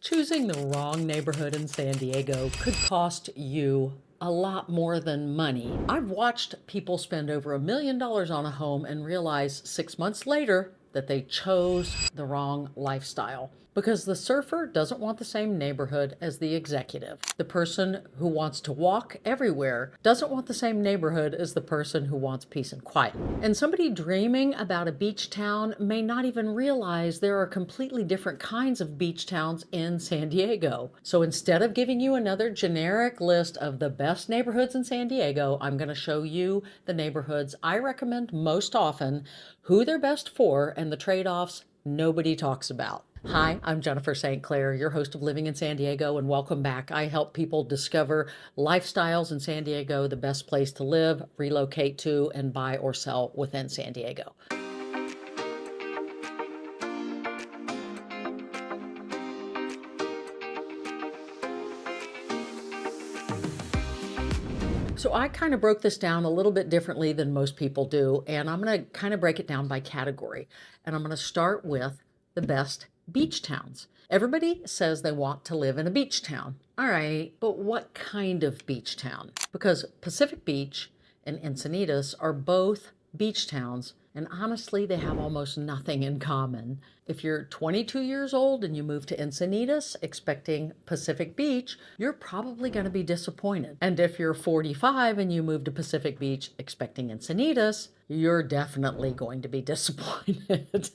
Choosing the wrong neighborhood in San Diego could cost you a lot more than money. I've watched people spend over $1 million on a home and realize 6 months later that they chose the wrong lifestyle. Because the surfer doesn't want the same neighborhood as the executive. The person who wants to walk everywhere doesn't want the same neighborhood as the person who wants peace and quiet. And somebody dreaming about a beach town may not even realize there are completely different kinds of beach towns in San Diego. So instead of giving you another generic list of the best neighborhoods in San Diego, I'm going to show you the neighborhoods I recommend most often, who they're best for, and the trade-offs nobody talks about. Hi, I'm Jennifer St. Clair, your host of Living in San Diego, and welcome back. I help people discover lifestyles in San Diego, the best place to live, relocate to, and buy or sell within San Diego. So I kind of broke this down a little bit differently than most people do, and I'm going to kind of break it down by category. And I'm going to start with the best beach towns. Everybody says they want to live in a beach town. All right, but what kind of beach town? Because Pacific Beach and Encinitas are both beach towns, and honestly, they have almost nothing in common. If you're 22 years old and you move to Encinitas expecting Pacific Beach, you're probably going to be disappointed. And if you're 45 and you move to Pacific Beach expecting Encinitas, you're definitely going to be disappointed.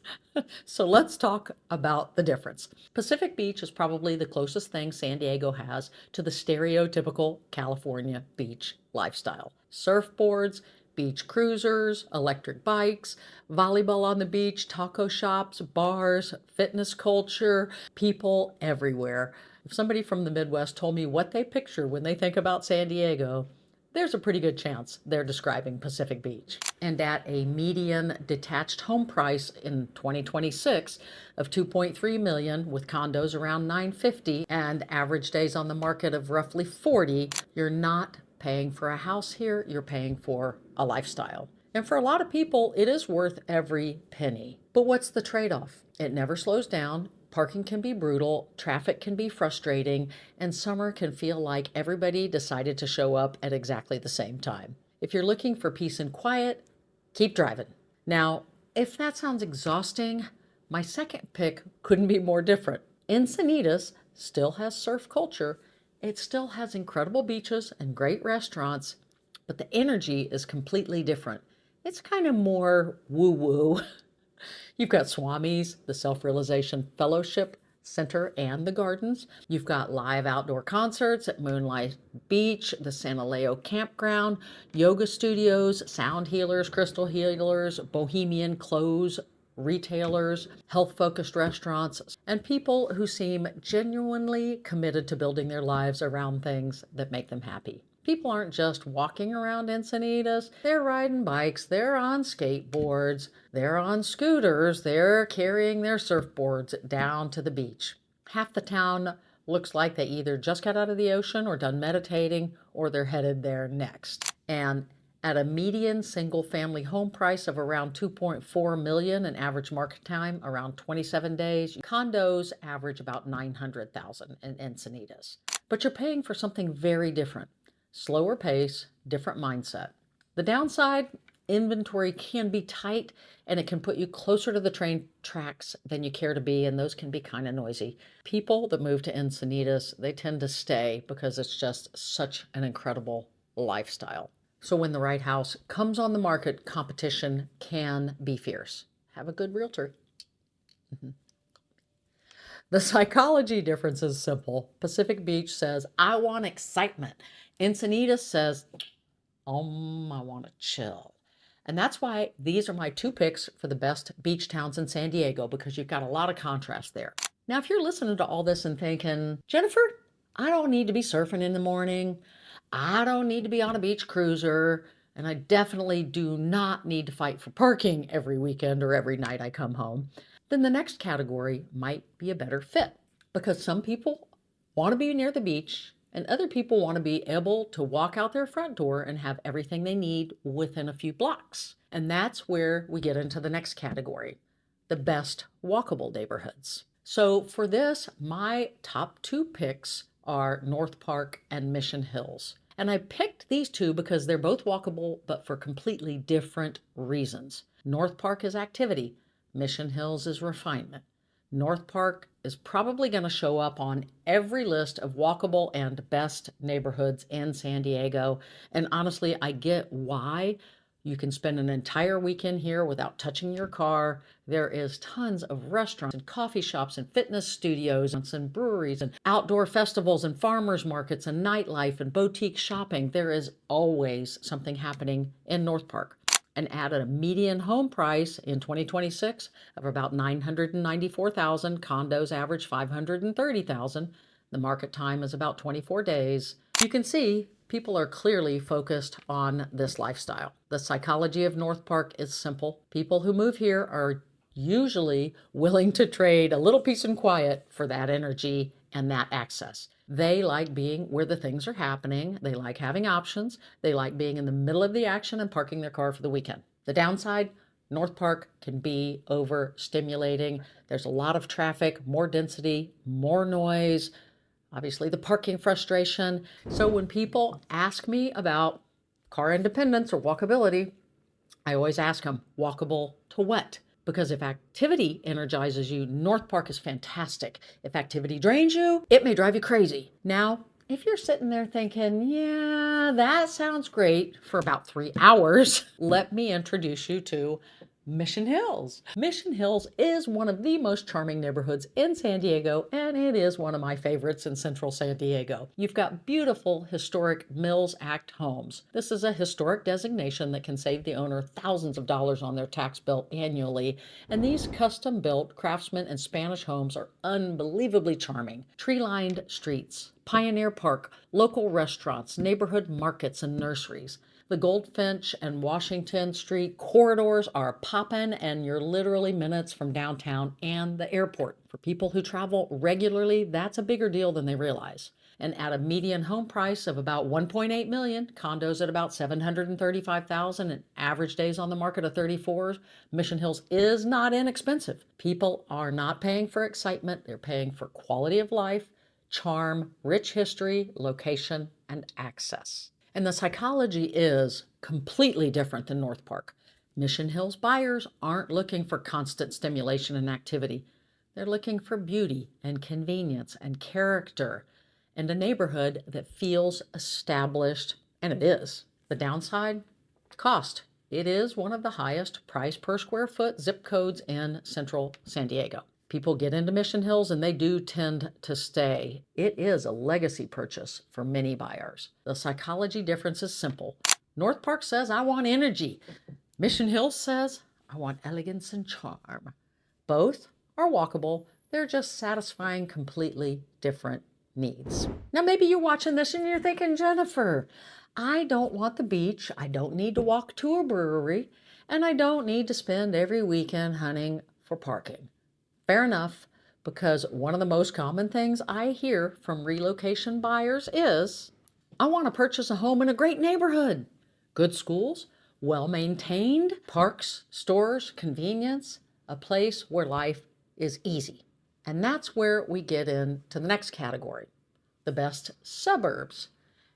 So let's talk about the difference. Pacific Beach is probably the closest thing San Diego has to the stereotypical California beach lifestyle. Surfboards, beach cruisers, electric bikes, volleyball on the beach, taco shops, bars, fitness culture, people everywhere. If somebody from the Midwest told me what they picture when they think about San Diego, there's a pretty good chance they're describing Pacific Beach. And at a median detached home price in 2026 of $2.3 million, with condos around $950 and average days on the market of roughly 40, you're not paying for a house here, you're paying for a lifestyle. And for a lot of people, it is worth every penny. But what's the trade-off? It never slows down. Parking can be brutal, traffic can be frustrating, and summer can feel like everybody decided to show up at exactly the same time. If you're looking for peace and quiet, keep driving. Now, if that sounds exhausting, my second pick couldn't be more different. Encinitas still has surf culture. It still has incredible beaches and great restaurants, but the energy is completely different. It's kind of more woo-woo. You've got Swami's, the Self-Realization Fellowship Center and the Gardens. You've got live outdoor concerts at Moonlight Beach, the Santa Leo Campground, yoga studios, sound healers, crystal healers, bohemian clothes retailers, health-focused restaurants, and people who seem genuinely committed to building their lives around things that make them happy. People aren't just walking around Encinitas, they're riding bikes, they're on skateboards, they're on scooters, they're carrying their surfboards down to the beach. Half the town looks like they either just got out of the ocean or done meditating, or they're headed there next. And at a median single-family home price of around $2.4 million and average market time around 27 days, condos average about $900,000 in Encinitas. But you're paying for something very different. Slower pace, different mindset. The downside, inventory can be tight and it can put you closer to the train tracks than you care to be, and those can be kind of noisy. People that move to Encinitas, they tend to stay because it's just such an incredible lifestyle. So when the right house comes on the market, competition can be fierce. Have a good realtor. The psychology difference is simple. Pacific Beach says, I want excitement. Encinitas says, I want to chill. And that's why these are my two picks for the best beach towns in San Diego, because you've got a lot of contrast there. Now, if you're listening to all this and thinking, Jennifer, I don't need to be surfing in the morning. I don't need to be on a beach cruiser, and I definitely do not need to fight for parking every weekend or every night I come home, then the next category might be a better fit, because some people want to be near the beach and other people want to be able to walk out their front door and have everything they need within a few blocks. And that's where we get into the next category, the best walkable neighborhoods. So for this, my top two picks are North Park and Mission Hills. And I picked these two because they're both walkable, but for completely different reasons. North Park is activity, Mission Hills is refinement. North Park is probably going to show up on every list of walkable and best neighborhoods in San Diego. And honestly, I get why. You can spend an entire weekend here without touching your car. There is tons of restaurants and coffee shops and fitness studios and breweries and outdoor festivals and farmers markets and nightlife and boutique shopping. There is always something happening in North Park. And at a median home price in 2026 of about $994,000, condos average $530,000. The market time is about 24 days. You can see people are clearly focused on this lifestyle. The psychology of North Park is simple. People who move here are usually willing to trade a little peace and quiet for that energy and that access. They like being where the things are happening. They like having options. They like being in the middle of the action and parking their car for the weekend. The downside, North Park can be overstimulating. There's a lot of traffic, more density, more noise, obviously the parking frustration. So when people ask me about car independence or walkability, I always ask them, walkable to what? Because if activity energizes you, North Park is fantastic. If activity drains you, it may drive you crazy. Now, if you're sitting there thinking, yeah, that sounds great for about 3 hours, let me introduce you to Mission Hills. Mission Hills is one of the most charming neighborhoods in San Diego, and it is one of my favorites in central San Diego. You've got beautiful historic Mills Act homes. This is a historic designation that can save the owner thousands of dollars on their tax bill annually, and these custom-built craftsman and Spanish homes are unbelievably charming. Tree-lined streets, Pioneer Park, local restaurants, neighborhood markets, and nurseries. The Goldfinch and Washington Street corridors are poppin', and you're literally minutes from downtown and the airport. For people who travel regularly, that's a bigger deal than they realize. And at a median home price of about $1.8 million, condos at about $735,000, and average days on the market of 34, Mission Hills is not inexpensive. People are not paying for excitement. They're paying for quality of life, charm, rich history, location, and access. And the psychology is completely different than North Park. Mission Hills buyers aren't looking for constant stimulation and activity. They're looking for beauty and convenience and character and a neighborhood that feels established, and it is. The downside? Cost. It is one of the highest price per square foot zip codes in central San Diego. People get into Mission Hills and they do tend to stay. It is a legacy purchase for many buyers. The psychology difference is simple. North Park says, I want energy. Mission Hills says, I want elegance and charm. Both are walkable. They're just satisfying completely different needs. Now, maybe you're watching this and you're thinking, Jennifer, I don't want the beach. I don't need to walk to a brewery. And I don't need to spend every weekend hunting for parking. Fair enough, because one of the most common things I hear from relocation buyers is, I want to purchase a home in a great neighborhood. Good schools, well-maintained, parks, stores, convenience, a place where life is easy. And that's where we get into the next category, the best suburbs.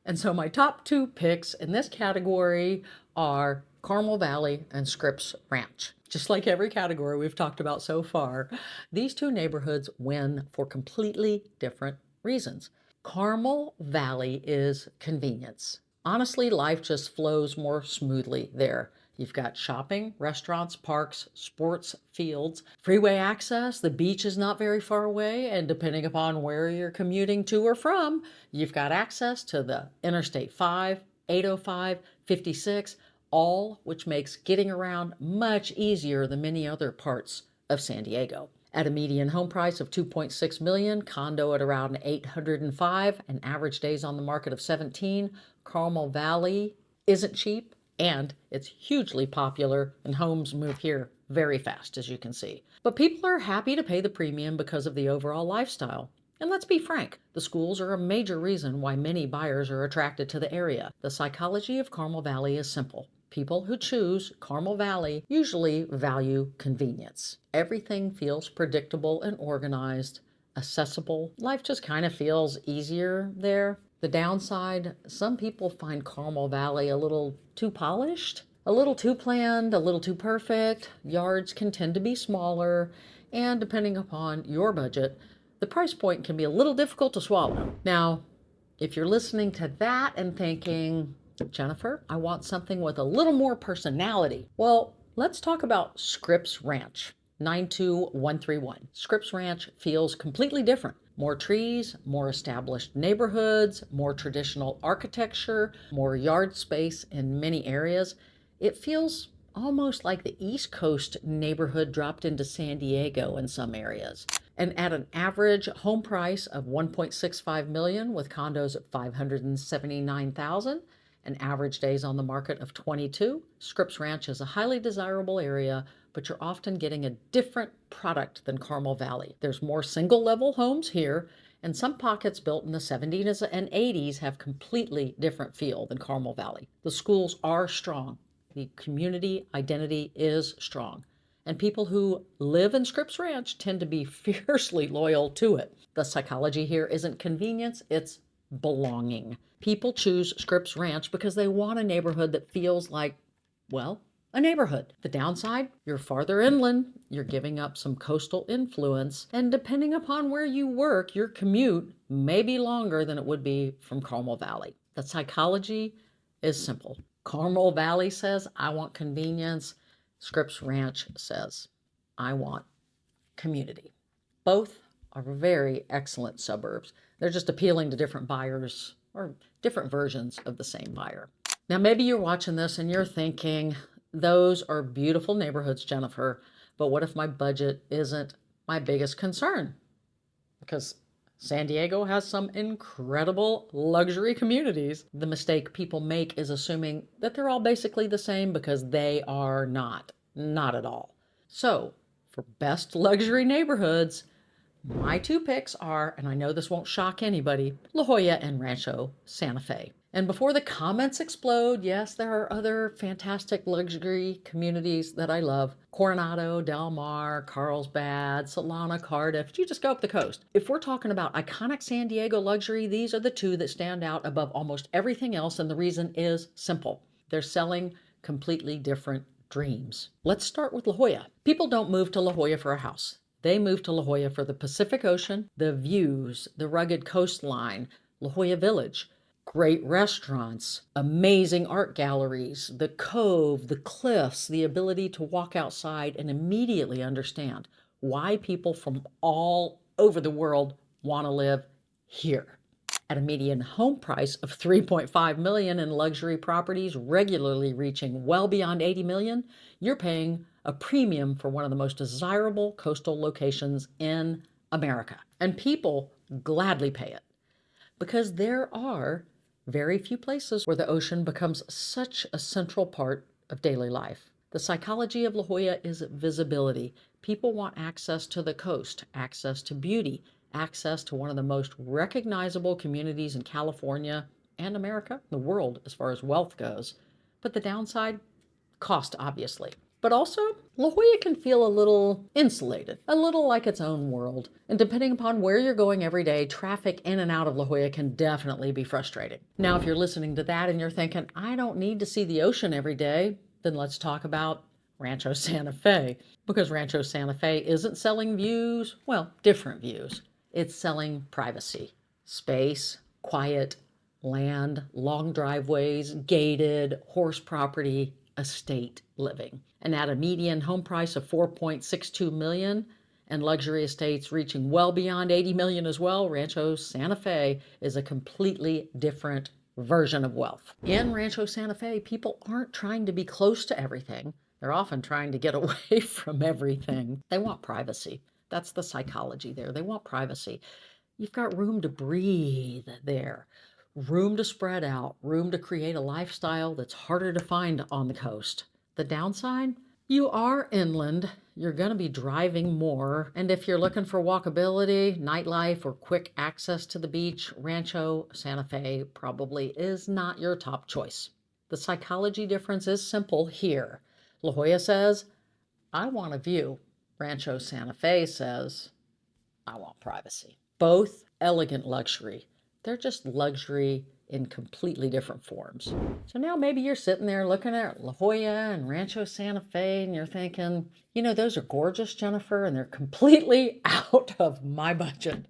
And so my top two picks in this category are Carmel Valley and Scripps Ranch. Just like every category we've talked about so far, these two neighborhoods win for completely different reasons. Carmel Valley is convenience. Honestly, life just flows more smoothly there. You've got shopping, restaurants, parks, sports fields, freeway access. The beach is not very far away, and depending upon where you're commuting to or from, you've got access to the Interstate 5, 805, 56, all which makes getting around much easier than many other parts of San Diego. At a median home price of $2.6 million, condo at around $805, and average days on the market of 17, Carmel Valley isn't cheap, and it's hugely popular, and homes move here very fast, as you can see. But people are happy to pay the premium because of the overall lifestyle. And let's be frank, the schools are a major reason why many buyers are attracted to the area. The psychology of Carmel Valley is simple. People who choose Carmel Valley usually value convenience. Everything feels predictable and organized, accessible. Life just kind of feels easier there. The downside, some people find Carmel Valley a little too polished, a little too planned, a little too perfect. Yards can tend to be smaller, and depending upon your budget, the price point can be a little difficult to swallow. Now, if you're listening to that and thinking, Jennifer, I want something with a little more personality, well, let's talk about Scripps Ranch, 92131. Scripps Ranch feels completely different. More trees, more established neighborhoods, more traditional architecture, more yard space in many areas. It feels almost like the East Coast neighborhood dropped into San Diego in some areas. And at an average home price of $1.65 million with condos at $579,000 and average days on the market of 22, Scripps Ranch is a highly desirable area, but you're often getting a different product than Carmel Valley. There's more single-level homes here, and some pockets built in the 70s and 80s have completely different feel than Carmel Valley. The schools are strong. The community identity is strong. And people who live in Scripps Ranch tend to be fiercely loyal to it. The psychology here isn't convenience, it's belonging. People choose Scripps Ranch because they want a neighborhood that feels like, well, a neighborhood. The downside, you're farther inland, you're giving up some coastal influence, and depending upon where you work, your commute may be longer than it would be from Carmel Valley. The psychology is simple. Carmel Valley says, I want convenience. Scripps Ranch says, I want community. Both are very excellent suburbs. They're just appealing to different buyers or different versions of the same buyer. Now, maybe you're watching this and you're thinking, those are beautiful neighborhoods, Jennifer, but what if my budget isn't my biggest concern? Because San Diego has some incredible luxury communities. The mistake people make is assuming that they're all basically the same because they are not. Not at all. So, for best luxury neighborhoods, my two picks are, and I know this won't shock anybody, La Jolla and Rancho Santa Fe. And before the comments explode, yes, there are other fantastic luxury communities that I love. Coronado, Del Mar, Carlsbad, Solana, Cardiff. You just go up the coast. If we're talking about iconic San Diego luxury, these are the two that stand out above almost everything else, and the reason is simple. They're selling completely different dreams. Let's start with La Jolla. People don't move to La Jolla for a house. They move to La Jolla for the Pacific Ocean, the views, the rugged coastline, La Jolla Village, great restaurants, amazing art galleries, the cove, the cliffs, the ability to walk outside and immediately understand why people from all over the world want to live here. At a median home price of $3.5 million in luxury properties regularly reaching well beyond $80 million, you're paying a premium for one of the most desirable coastal locations in America. And people gladly pay it because there are very few places where the ocean becomes such a central part of daily life. The psychology of La Jolla is visibility. People want access to the coast, access to beauty, access to one of the most recognizable communities in California and America, the world as far as wealth goes. But the downside, cost obviously. But also, La Jolla can feel a little insulated, a little like its own world. And depending upon where you're going every day, traffic in and out of La Jolla can definitely be frustrating. Now, if you're listening to that and you're thinking, I don't need to see the ocean every day, then let's talk about Rancho Santa Fe. Because Rancho Santa Fe isn't selling views, well, different views. It's selling privacy, space, quiet, land, long driveways, gated, horse property, estate living. And at a median home price of $4.62 million and luxury estates reaching well beyond $80 million as well, Rancho Santa Fe is a completely different version of wealth. In Rancho Santa Fe, people aren't trying to be close to everything. They're often trying to get away from everything. They want privacy. That's the psychology there. They want privacy. You've got room to breathe there, room to spread out, room to create a lifestyle that's harder to find on the coast. The downside? You are inland. You're going to be driving more. And if you're looking for walkability, nightlife, or quick access to the beach, Rancho Santa Fe probably is not your top choice. The psychology difference is simple here. La Jolla says, I want a view. Rancho Santa Fe says, I want privacy. Both elegant luxury. They're just luxury in completely different forms. So now maybe you're sitting there looking at La Jolla and Rancho Santa Fe and you're thinking, those are gorgeous, Jennifer, and they're completely out of my budget.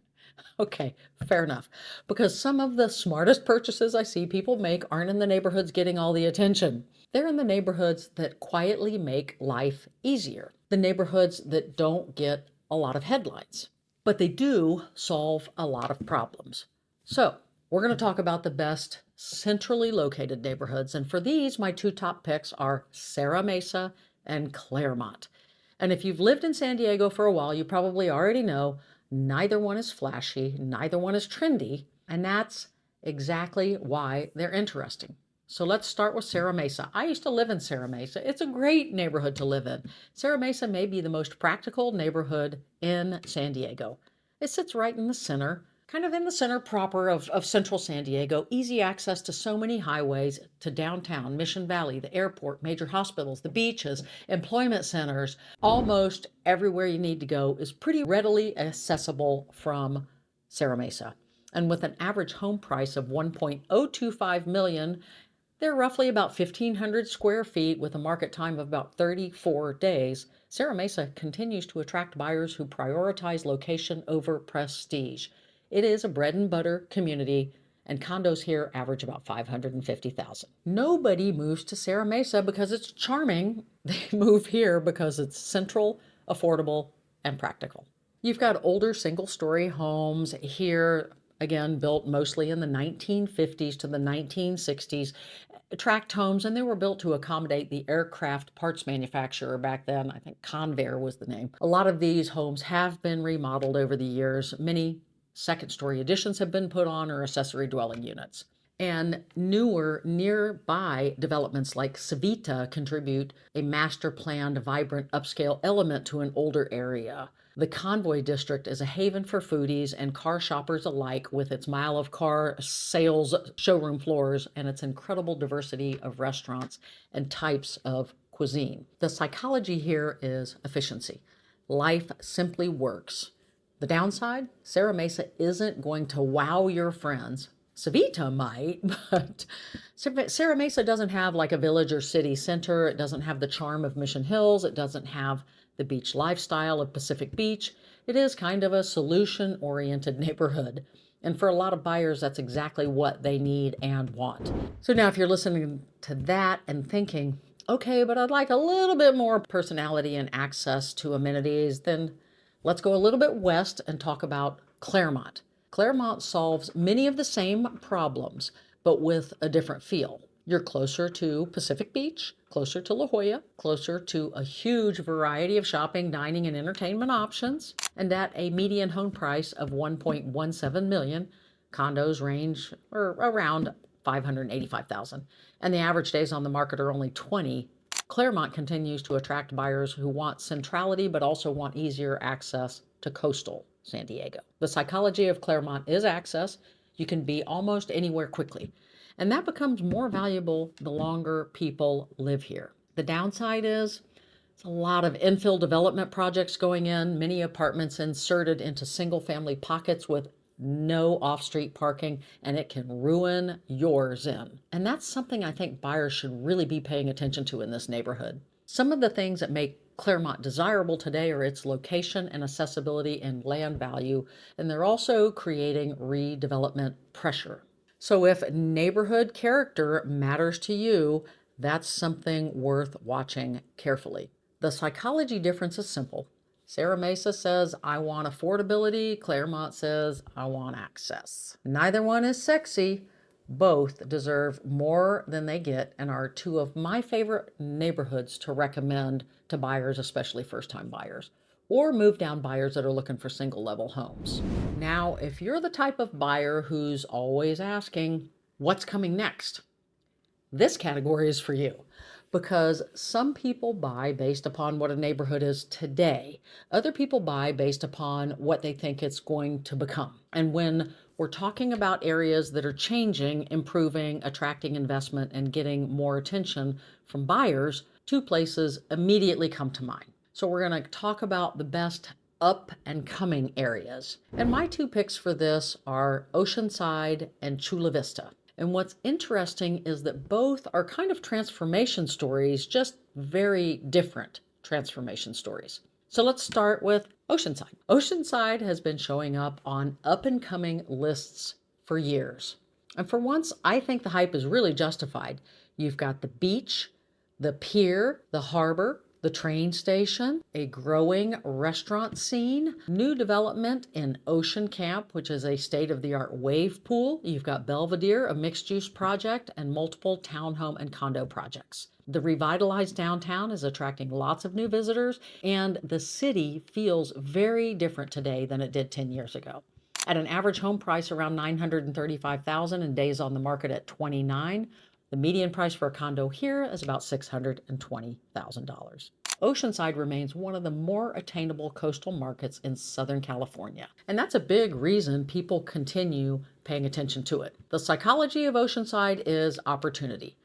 Okay, fair enough. Because some of the smartest purchases I see people make aren't in the neighborhoods getting all the attention. They're in the neighborhoods that quietly make life easier. The neighborhoods that don't get a lot of headlines, but they do solve a lot of problems. So we're going to talk about the best centrally located neighborhoods. And for these, my two top picks are Serra Mesa and Clairemont. And if you've lived in San Diego for a while, you probably already know neither one is flashy, neither one is trendy, and that's exactly why they're interesting. So let's start with Serra Mesa. I used to live in Serra Mesa. It's a great neighborhood to live in. Serra Mesa may be the most practical neighborhood in San Diego. It sits right in the center, kind of in the center proper of central San Diego, easy access to so many highways, to downtown, Mission Valley, the airport, major hospitals, the beaches, employment centers. Almost everywhere you need to go is pretty readily accessible from Serra Mesa. And with an average home price of $1.025 million, they're roughly about 1,500 square feet with a market time of about 34 days. Serra Mesa continues to attract buyers who prioritize location over prestige. It is a bread and butter community, and condos here average about $550,000. Nobody moves to Serra Mesa because it's charming. They move here because it's central, affordable, and practical. You've got older single-story homes here, again, built mostly in the 1950s to the 1960s, tract homes, and they were built to accommodate the aircraft parts manufacturer back then. I think Convair was the name. A lot of these homes have been remodeled over the years. Many second-story additions have been put on, or accessory dwelling units. And newer nearby developments like Vista contribute a master-planned, vibrant, upscale element to an older area. The Convoy District is a haven for foodies and car shoppers alike, with its mile of car sales showroom floors and its incredible diversity of restaurants and types of cuisine. The psychology here is efficiency. Life simply works. The downside, Serra Mesa isn't going to wow your friends. Savita might, but Serra Mesa doesn't have like a village or city center. It doesn't have the charm of Mission Hills. It doesn't have the beach lifestyle of Pacific Beach. It is kind of a solution-oriented neighborhood. And for a lot of buyers, that's exactly what they need and want. So now if you're listening to that and thinking, okay, but I'd like a little bit more personality and access to amenities, then let's go a little bit west and talk about Clairemont. Clairemont solves many of the same problems, but with a different feel. You're closer to Pacific Beach, closer to La Jolla, closer to a huge variety of shopping, dining, and entertainment options, and at a median home price of $1.17 million. Condos range around $585,000, and the average days on the market are only 20. Clairemont continues to attract buyers who want centrality but also want easier access to coastal San Diego. The psychology of Clairemont is access. You can be almost anywhere quickly. And that becomes more valuable the longer people live here. The downside is it's a lot of infill development projects going in, many apartments inserted into single-family pockets with no off-street parking, and it can ruin your zen. And that's something I think buyers should really be paying attention to in this neighborhood. Some of the things that make Clairemont desirable today are its location and accessibility and land value, and they're also creating redevelopment pressure. So if neighborhood character matters to you, that's something worth watching carefully. The psychology difference is simple. Serra Mesa says, I want affordability. Clairemont says, I want access. Neither one is sexy. Both deserve more than they get and are two of my favorite neighborhoods to recommend to buyers, especially first-time buyers, or move-down buyers that are looking for single-level homes. Now, if you're the type of buyer who's always asking, what's coming next? This category is for you. Because some people buy based upon what a neighborhood is today. Other people buy based upon what they think it's going to become. And when We're talking about areas that are changing, improving, attracting investment, and getting more attention from buyers. Two places immediately come to mind. So we're going to talk about the best up and coming areas. And my two picks for this are Oceanside and Chula Vista. And what's interesting is that both are kind of transformation stories, just very different transformation stories. So let's start with Oceanside. Oceanside has been showing up on up and coming lists for years. And for once, I think the hype is really justified. You've got the beach, the pier, the harbor, the train station, a growing restaurant scene, new development in Ocean Camp, which is a state-of-the-art wave pool. You've got Belvedere, a mixed-use project, and multiple townhome and condo projects. The revitalized downtown is attracting lots of new visitors, and the city feels very different today than it did 10 years ago. At an average home price around $935,000 and days on the market at 29, the median price for a condo here is about $620,000. Oceanside remains one of the more attainable coastal markets in Southern California, and that's a big reason people continue paying attention to it. The psychology of Oceanside is opportunity,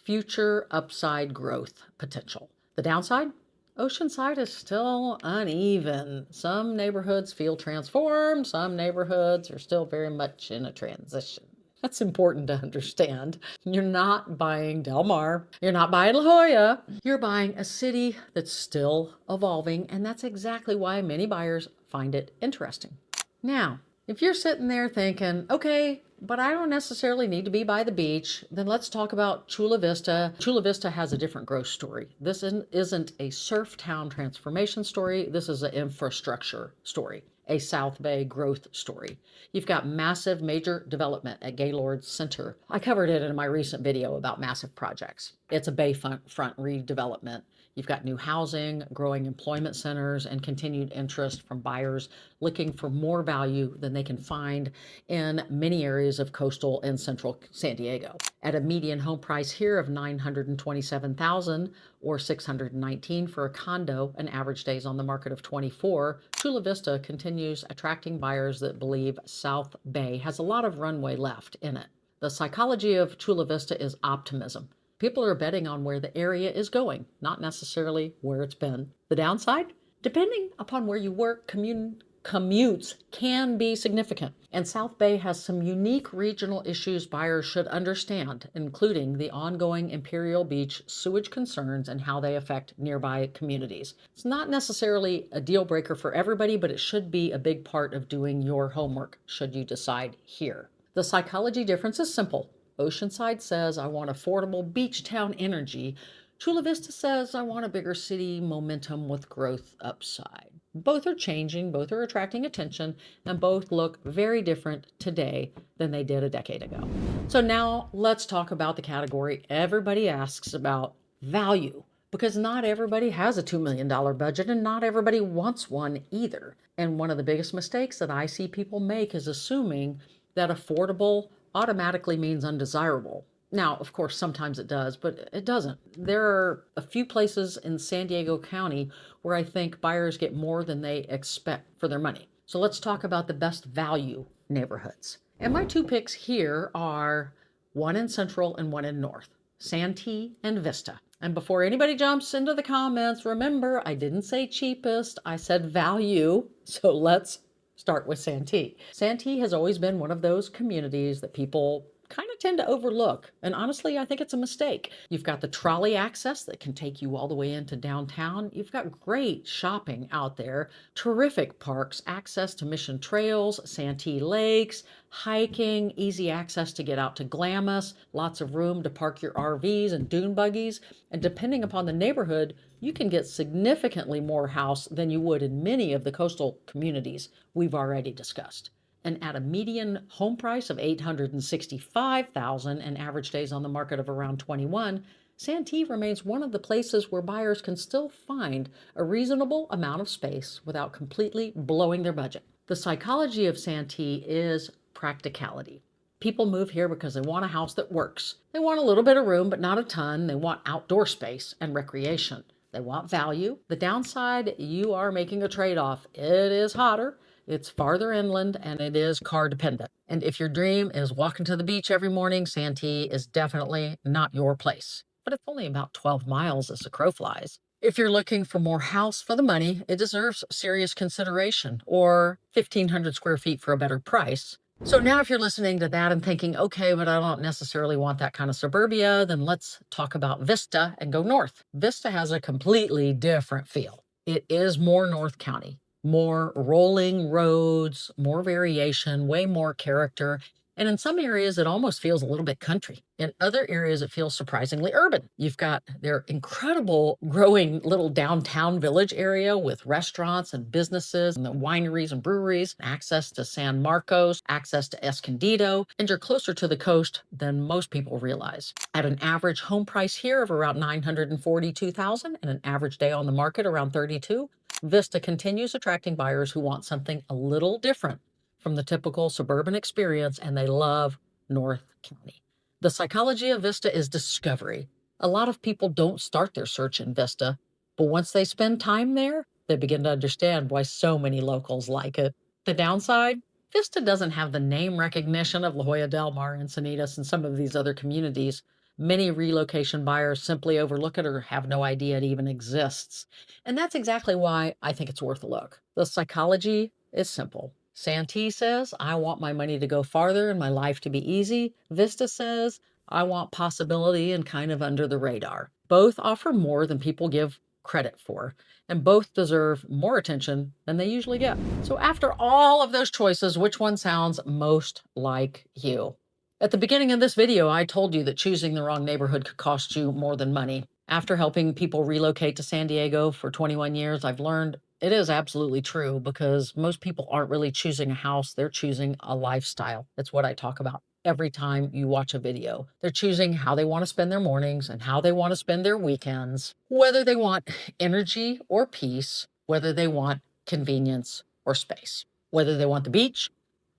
future upside growth potential. The downside? Oceanside is still uneven. Some neighborhoods feel transformed, some neighborhoods are still very much in a transition. That's important to understand. You're not buying Del Mar. You're not buying La Jolla. You're buying a city that's still evolving, and that's exactly why many buyers find it interesting. Now, if you're sitting there thinking, okay, but I don't necessarily need to be by the beach, then let's talk about Chula Vista. Chula Vista has a different growth story. This isn't a surf town transformation story. This is an infrastructure story, a South Bay growth story. You've got massive major development at Gaylord Center. I covered it in my recent video about massive projects. It's a bayfront redevelopment. You've got new housing, growing employment centers, and continued interest from buyers looking for more value than they can find in many areas of coastal and central San Diego. At a median home price here of $927,000 or $619 for a condo, and average days on the market of 24, Chula Vista continues attracting buyers that believe South Bay has a lot of runway left in it. The psychology of Chula Vista is optimism. People are betting on where the area is going, not necessarily where it's been. The downside? Depending upon where you work, commutes can be significant. And South Bay has some unique regional issues buyers should understand, including the ongoing Imperial Beach sewage concerns and how they affect nearby communities. It's not necessarily a deal breaker for everybody, but it should be a big part of doing your homework should you decide here. The psychology difference is simple. Oceanside says, I want affordable beach town energy. Chula Vista says, I want a bigger city momentum with growth upside. Both are changing, both are attracting attention, and both look very different today than they did a decade ago. So now let's talk about the category everybody asks about, value. Because not everybody has a $2 million budget and not everybody wants one either. And one of the biggest mistakes that I see people make is assuming that affordable automatically means undesirable. Now, of course, sometimes it does, but it doesn't. There are a few places in San Diego County where I think buyers get more than they expect for their money. So let's talk about the best value neighborhoods. And my two picks here are one in Central and one in North, Santee and Vista. And before anybody jumps into the comments, remember, I didn't say cheapest, I said value. So let's start with Santee. Santee has always been one of those communities that people kind of tend to overlook. And honestly, I think it's a mistake. You've got the trolley access that can take you all the way into downtown. You've got great shopping out there, terrific parks, access to Mission Trails, Santee Lakes, hiking, easy access to get out to Glamis, lots of room to park your RVs and dune buggies. And depending upon the neighborhood, you can get significantly more house than you would in many of the coastal communities we've already discussed. And at a median home price of $865,000 and average days on the market of around 21, Santee remains one of the places where buyers can still find a reasonable amount of space without completely blowing their budget. The psychology of Santee is practicality. People move here because they want a house that works. They want a little bit of room, but not a ton. They want outdoor space and recreation. They want value. The downside, you are making a trade-off. It is hotter. It's farther inland and it is car dependent. And if your dream is walking to the beach every morning, Santee is definitely not your place. But it's only about 12 miles as the crow flies. If you're looking for more house for the money, it deserves serious consideration, or 1,500 square feet for a better price. So now if you're listening to that and thinking, okay, but I don't necessarily want that kind of suburbia, then let's talk about Vista and go north. Vista has a completely different feel. It is more North County, more rolling roads, more variation, way more character. And in some areas, it almost feels a little bit country. In other areas, it feels surprisingly urban. You've got their incredible growing little downtown village area with restaurants and businesses and the wineries and breweries, access to San Marcos, access to Escondido, and you're closer to the coast than most people realize. At an average home price here of around $942,000 and an average day on the market around 32, Vista continues attracting buyers who want something a little different from the typical suburban experience, and they love North County. The psychology of Vista is discovery. A lot of people don't start their search in Vista, but once they spend time there, they begin to understand why so many locals like it. The downside? Vista doesn't have the name recognition of La Jolla Del Mar, Encinitas, and some of these other communities. Many relocation buyers simply overlook it or have no idea it even exists. And that's exactly why I think it's worth a look. The psychology is simple. Santee says, I want my money to go farther and my life to be easy. Vista says, I want possibility and kind of under the radar. Both offer more than people give credit for, and both deserve more attention than they usually get. So after all of those choices, which one sounds most like you? At the beginning of this video, I told you that choosing the wrong neighborhood could cost you more than money. After helping people relocate to San Diego for 21 years, I've learned it is absolutely true because most people aren't really choosing a house, they're choosing a lifestyle. That's what I talk about every time you watch a video. They're choosing how they want to spend their mornings and how they want to spend their weekends, whether they want energy or peace, whether they want convenience or space, whether they want the beach,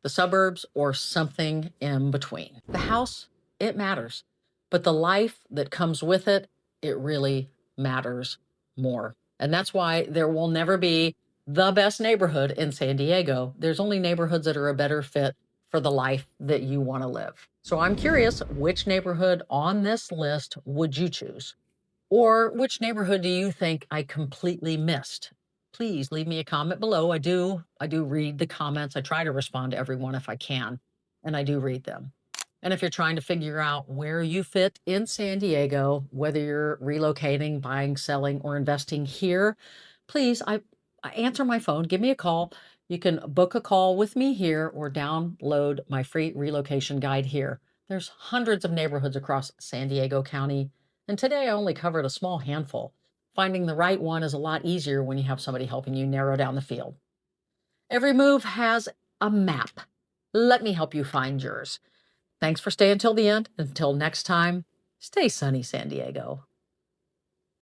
the suburbs, or something in between. The house, it matters, but the life that comes with it, it really matters more. And that's why there will never be the best neighborhood in San Diego. There's only neighborhoods that are a better fit for the life that you want to live. So I'm curious, which neighborhood on this list would you choose? Or which neighborhood do you think I completely missed? Please leave me a comment below. I do read the comments. I try to respond to everyone if I can, and I do read them. And if you're trying to figure out where you fit in San Diego, whether you're relocating, buying, selling, or investing here, please, I answer my phone. Give me a call. You can book a call with me here or download my free relocation guide here. There's hundreds of neighborhoods across San Diego County, and today I only covered a small handful. Finding the right one is a lot easier when you have somebody helping you narrow down the field. Every move has a map. Let me help you find yours. Thanks for staying till the end. Until next time, stay sunny, San Diego.